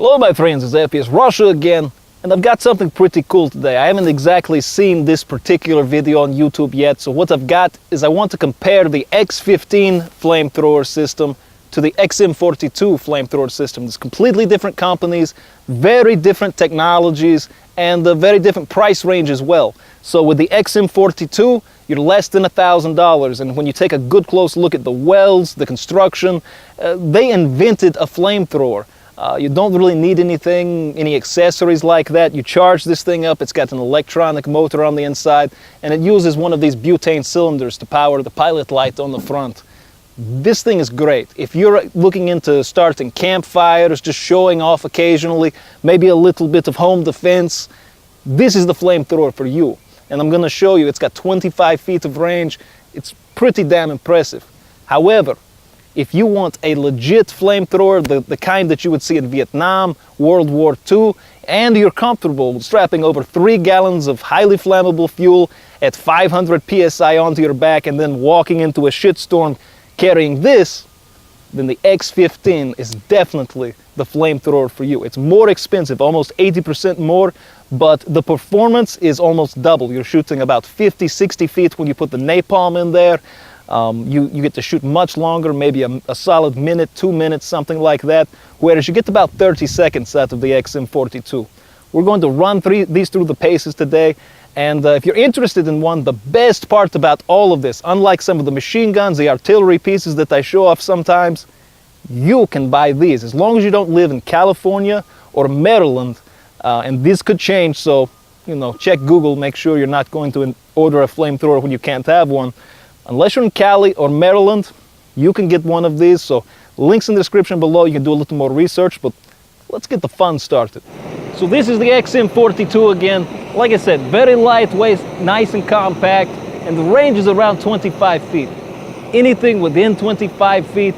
Hello my friends, it's FPS Russia again, and I've got something pretty cool today. I haven't exactly seen this particular video on YouTube yet, so what I've got is I want to compare the X15 flamethrower system to the XM42 flamethrower system. It's completely different companies, very different technologies, and a very different price range as well. So with the XM42, you're less than $1,000, and when you take a good close look at the welds, the construction, they invented a flamethrower. You don't really need any accessories like that. You charge this thing up, it's got an electronic motor on the inside, and it uses one of these butane cylinders to power the pilot light on the front. This thing is great. If you're looking into starting campfires, just showing off occasionally, maybe a little bit of home defense, this is the flamethrower for you. And I'm going to show you, it's got 25 feet of range. It's pretty damn impressive. However, if you want a legit flamethrower, the kind that you would see in Vietnam, World War II, and you're comfortable with strapping over 3 gallons of highly flammable fuel at 500 psi onto your back and then walking into a shitstorm carrying this, then the X15 is definitely the flamethrower for you. It's more expensive, almost 80% more, but the performance is almost double. You're shooting about 50, 60 feet when you put the napalm in there. You get to shoot much longer, maybe a solid minute, 2 minutes, something like that, whereas you get about 30 seconds out of the XM42. We're going to run these through the paces today, and if you're interested in one, the best part about all of this, unlike some of the machine guns, the artillery pieces that I show off sometimes, you can buy these as long as you don't live in California or Maryland, and this could change, so check Google, make sure you're not going to order a flamethrower when you can't have one. Unless you're in Cali or Maryland, you can get one of these, so links in the description below. You can do a little more research, but let's get the fun started. So this is the XM42 again. Like I said, very lightweight, nice and compact, and the range is around 25 feet. Anything within 25 feet,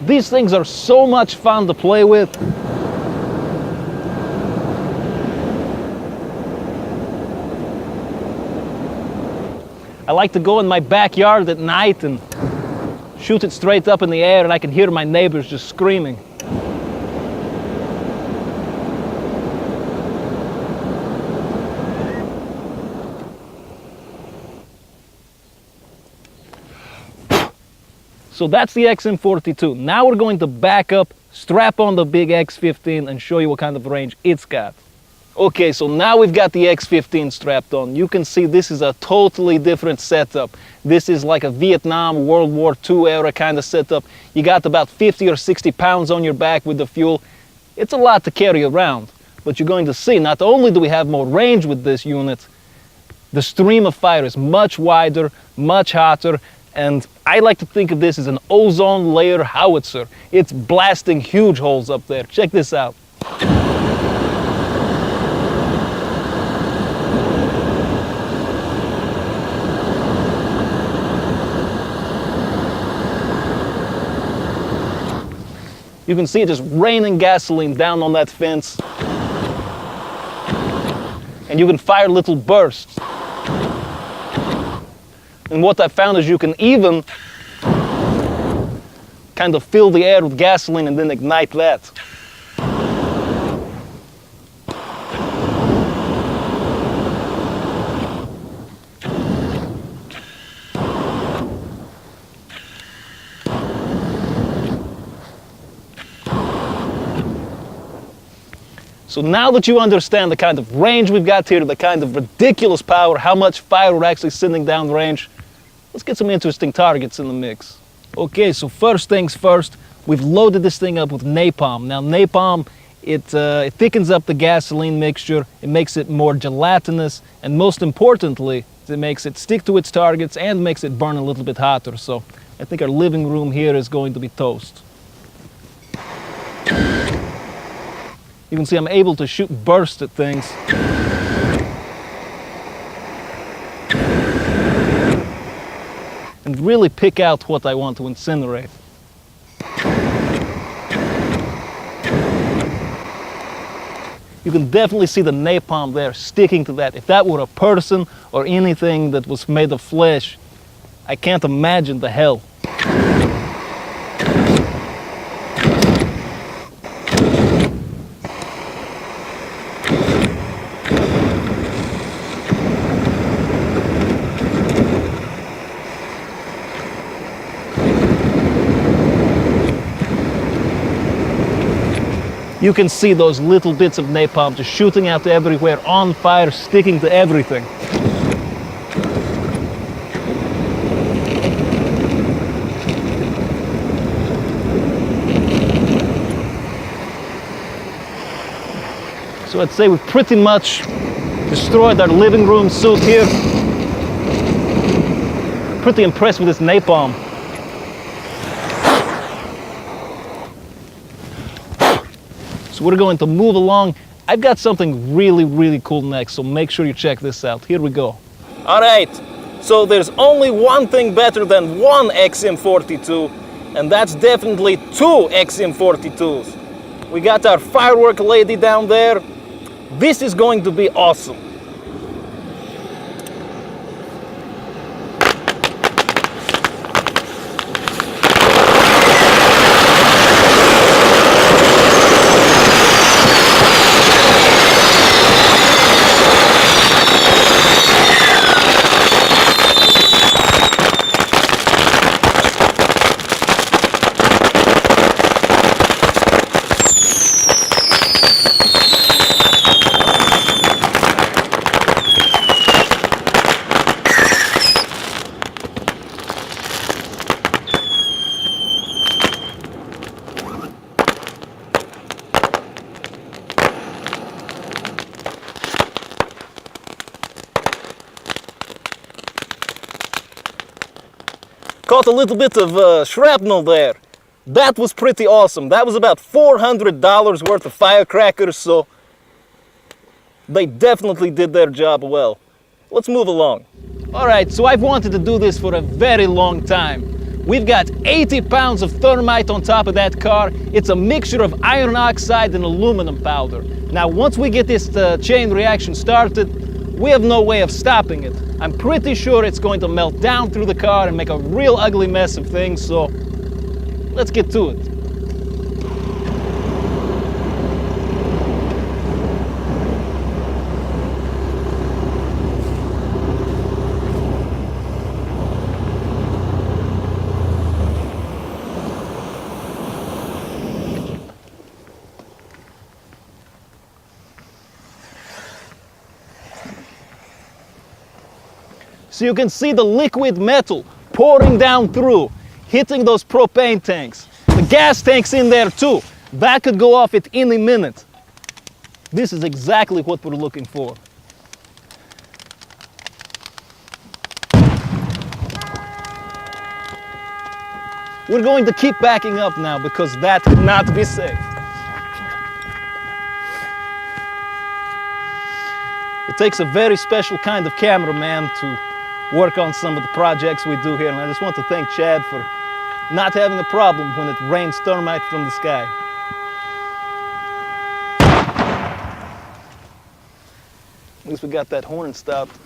these things are so much fun to play with. I like to go in my backyard at night and shoot it straight up in the air, and I can hear my neighbors just screaming. So that's the XM42. Now we're going to back up, strap on the big X15 and show you what kind of range it's got. Okay, so now we've got the X15 strapped on. You can see this is a totally different setup. This is like a Vietnam, World War II era kind of setup. You got about 50 or 60 pounds on your back with the fuel. It's a lot to carry around, but you're going to see not only do we have more range with this unit, the stream of fire is much wider, much hotter, and I like to think of this as an ozone layer howitzer. It's blasting huge holes up there. Check this out. You can see it just raining gasoline down on that fence. And you can fire little bursts. And what I found is you can even kind of fill the air with gasoline and then ignite that. So now that you understand the kind of range we've got here, the kind of ridiculous power, how much fire we're actually sending down the range, let's get some interesting targets in the mix. Okay, so first things first, we've loaded this thing up with napalm. Now napalm, it thickens up the gasoline mixture, it makes it more gelatinous, and most importantly, it makes it stick to its targets and makes it burn a little bit hotter. So I think our living room here is going to be toast. You can see I'm able to shoot bursts at things. And really pick out what I want to incinerate. you can definitely see the napalm there sticking to that. If that were a person or anything that was made of flesh, I can't imagine the hell. You can see those little bits of napalm just shooting out everywhere, on fire, sticking to everything. So I'd say we've pretty much destroyed our living room suit here. Pretty impressed with this napalm. So we're going to move along. I've got something really, really cool next, so make sure you check this out. Here we go. All right, so there's only one thing better than one XM42, and that's definitely two XM42s. We got our firework lady down there. This is going to be awesome. Caught a little bit of shrapnel there. That was pretty awesome. That was about $400 worth of firecrackers, so they definitely did their job well. Let's move along. All right, so I've wanted to do this for a very long time. We've got 80 pounds of thermite on top of that car. It's a mixture of iron oxide and aluminum powder. Now, once we get this chain reaction started, we have no way of stopping it. I'm pretty sure it's going to melt down through the car and make a real ugly mess of things, so let's get to it. So you can see the liquid metal pouring down through, hitting those propane tanks. The gas tank's in there too. That could go off at any minute. This is exactly what we're looking for. We're going to keep backing up now because that cannot be safe. It takes a very special kind of cameraman to work on some of the projects we do here, and I just want to thank Chad for not having a problem when it rains thermite from the sky. At least we got that horn stopped.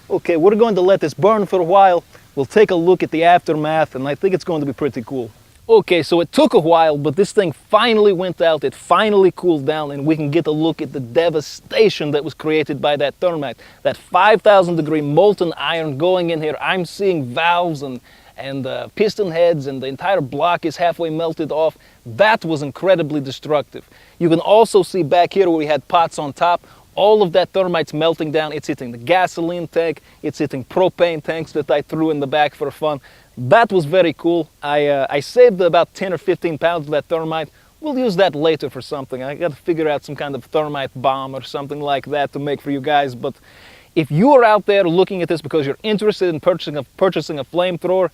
Okay, we're going to let this burn for a while. We'll take a look at the aftermath, and I think it's going to be pretty cool. Okay, so it took a while, but this thing finally went out, it finally cooled down, and we can get a look at the devastation that was created by that thermite. That 5,000 degree molten iron going in here. I'm seeing valves and piston heads, and the entire block is halfway melted off. That was incredibly destructive. You can also see back here where we had pots on top, all of that thermite's melting down. It's hitting the gasoline tank, it's hitting propane tanks that I threw in the back for fun. That was very cool. I saved about 10 or 15 pounds of that thermite. We'll use that later for something. I got to figure out some kind of thermite bomb or something like that to make for you guys. But if you are out there looking at this because you're interested in purchasing a flamethrower,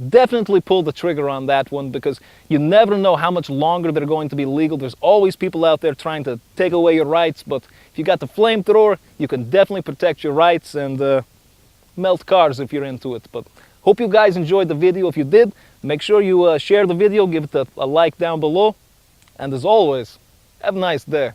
definitely pull the trigger on that one, because you never know how much longer they're going to be legal. There's always people out there trying to take away your rights, but if you got the flamethrower, you can definitely protect your rights and melt cars if you're into it. But hope you guys enjoyed the video. If you did, make sure you share the video, give it a like down below, and as always, Have a nice day.